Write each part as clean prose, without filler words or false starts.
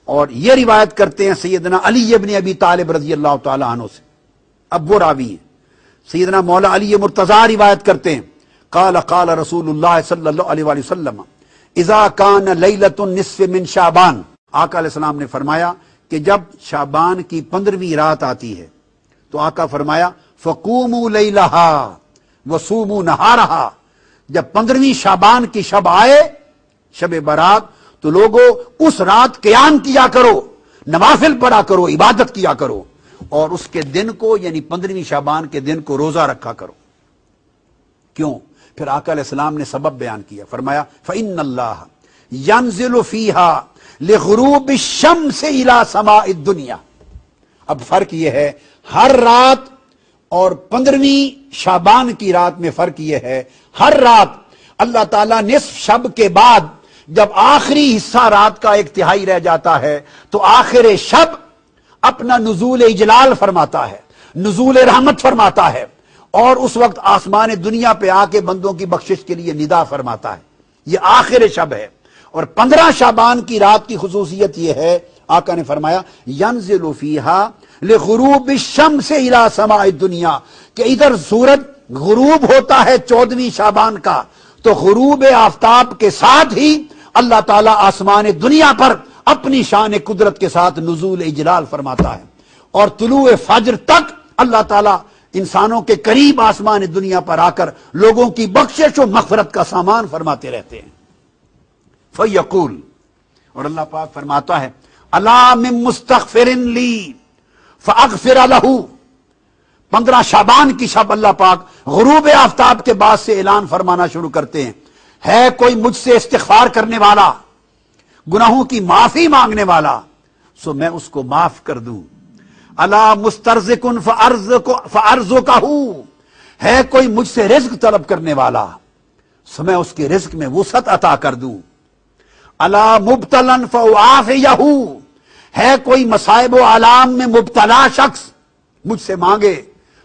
اور یہ روایت کرتے ہیں سیدنا علی ابن ابی طالب رضی اللہ تعالی عنہ سے. اب وہ راوی ہیں سیدنا مولا علی مرتضیٰ روایت کرتے ہیں قال قال رسول اللہ صلی اللہ علیہ وآلہ وسلم اذا کان لیلۃ النصف من شعبان، آقا علیہ السلام نے فرمایا کہ جب شعبان کی 15ویں رات آتی ہے تو آقا فرمایا فقوموا لیلہا وصوموا نہارہا، جب 15ویں شعبان کی شب آئے، شب برات، تو لوگوں اس رات قیام کیا کرو، نوافل پڑھا کرو، عبادت کیا کرو، اور اس کے دن کو یعنی 15ویں شعبان کے دن کو روزہ رکھا کرو. کیوں؟ پھر آقا علیہ السلام نے سبب بیان کیا، فرمایا فإن اللہ ينزل فیہا لغروب الشمس الى سماء الدنیا. اب فرق یہ ہے ہر رات اور 15ویں شعبان کی رات میں فرق یہ ہے، ہر رات اللہ تعالیٰ نصف شب کے بعد جب آخری حصہ رات کا 1/3 رہ جاتا ہے تو آخر شب اپنا نزول اجلال فرماتا ہے، نزول رحمت فرماتا ہے، اور اس وقت آسمان دنیا پہ آ کے بندوں کی بخشش کے لیے ندا فرماتا ہے. یہ آخر شب ہے. اور 15 شعبان کی رات کی خصوصیت یہ ہے، آقا نے فرمایا ینزل فیہا لغروب الشمس الى سماء الدنیا، کہ ادھر سورج غروب ہوتا ہے 14ویں شعبان کا، تو غروب آفتاب کے ساتھ ہی اللہ تعالیٰ آسمان دنیا پر اپنی شان قدرت کے ساتھ نزول اجلال فرماتا ہے، اور طلوع فجر تک اللہ تعالیٰ انسانوں کے قریب آسمان دنیا پر آ کر لوگوں کی بخشش و مغفرت کا سامان فرماتے رہتے ہیں. فیقول، اور اللہ پاک فرماتا ہے الا من مستغفر لی فاغفر لہ. 15 شعبان کی شب اللہ پاک غروب آفتاب کے بعد سے اعلان فرمانا شروع کرتے ہیں، ہے کوئی مجھ سے استغفار کرنے والا، گناہوں کی معافی مانگنے والا، سو میں اس کو معاف کر دوں. الا مسترزق فارزقہ، ہے کوئی مجھ سے رزق طلب کرنے والا، سو میں اس کے رزق میں وسعت عطا کر دوں. الا مبتلا فاعافیہ، ہے کوئی مصائب و آلام میں مبتلا شخص مجھ سے مانگے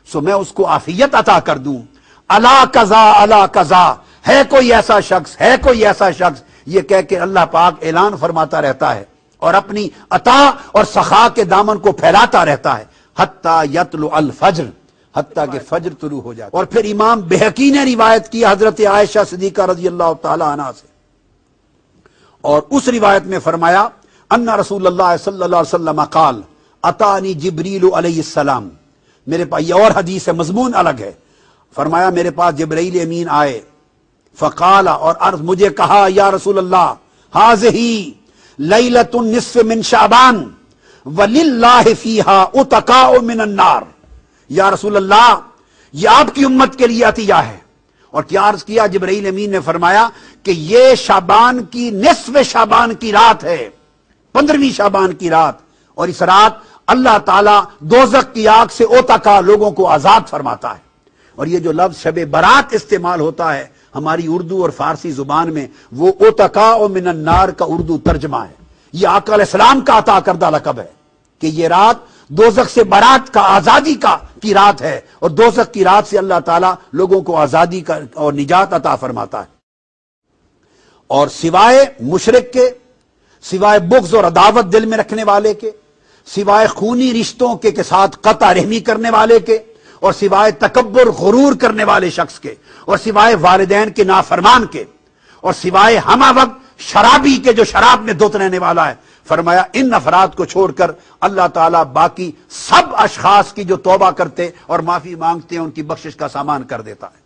سو میں اس کو عافیت عطا کر دوں. الا قضا الا قضا، ہے کوئی ایسا شخص، ہے کوئی ایسا شخص، یہ کہہ کے اللہ پاک اعلان فرماتا رہتا ہے اور اپنی عطا اور سخا کے دامن کو پھیلاتا رہتا ہے حتیٰ یطلع الفجر، حتیٰ کہ فجر طلوع ہو جاتا. اور پھر امام بہقی نے روایت کی حضرت عائشہ صدیقہ رضی اللہ تعالی عنہا سے، اور اس روایت میں فرمایا ان رسول اللہ صلی اللہ علیہ وسلم قال اتانی جبریل علیہ السلام، میرے پاس یہ اور حدیث ہے، مضمون الگ ہے، فرمایا میرے پاس جبرائیل امین آئے، فقال، اور عرض مجھے کہا یا رسول اللہ ہذہ لیلۃ النصف من شعبان وللہ فیہا اتقاء من النار. یا رسول اللہ یہ آپ کی امت کے لیے عطیہ ہے. اور کیا عرض کیا؟ جبرائیل امین نے فرمایا کہ یہ شعبان کی نصف شعبان کی رات ہے، 15ویں شعبان کی رات، اور اس رات اللہ تعالیٰ دوزخ کی آگ سے اوتقا لوگوں کو آزاد فرماتا ہے. اور یہ جو لفظ شب برات استعمال ہوتا ہے ہماری اردو اور فارسی زبان میں، وہ اوتقاء من النار کا اردو ترجمہ ہے. یہ آقا علیہ السلام کا عطا کردہ لقب ہے کہ یہ رات دوزخ سے برات کا، آزادی کا کی رات ہے، اور دوزخ کی رات سے اللہ تعالیٰ لوگوں کو آزادی کا اور نجات عطا فرماتا ہے. اور سوائے مشرک کے، سوائے بغض اور عداوت دل میں رکھنے والے کے، سوائے خونی رشتوں کے ساتھ قطع رحمی کرنے والے کے، اور سوائے تکبر غرور کرنے والے شخص کے، اور سوائے والدین کے نافرمان کے، اور سوائے ہمہ وقت شرابی کے جو شراب میں دھت رہنے والا ہے، فرمایا ان افراد کو چھوڑ کر اللہ تعالیٰ باقی سب اشخاص کی جو توبہ کرتے اور معافی مانگتے ہیں ان کی بخشش کا سامان کر دیتا ہے.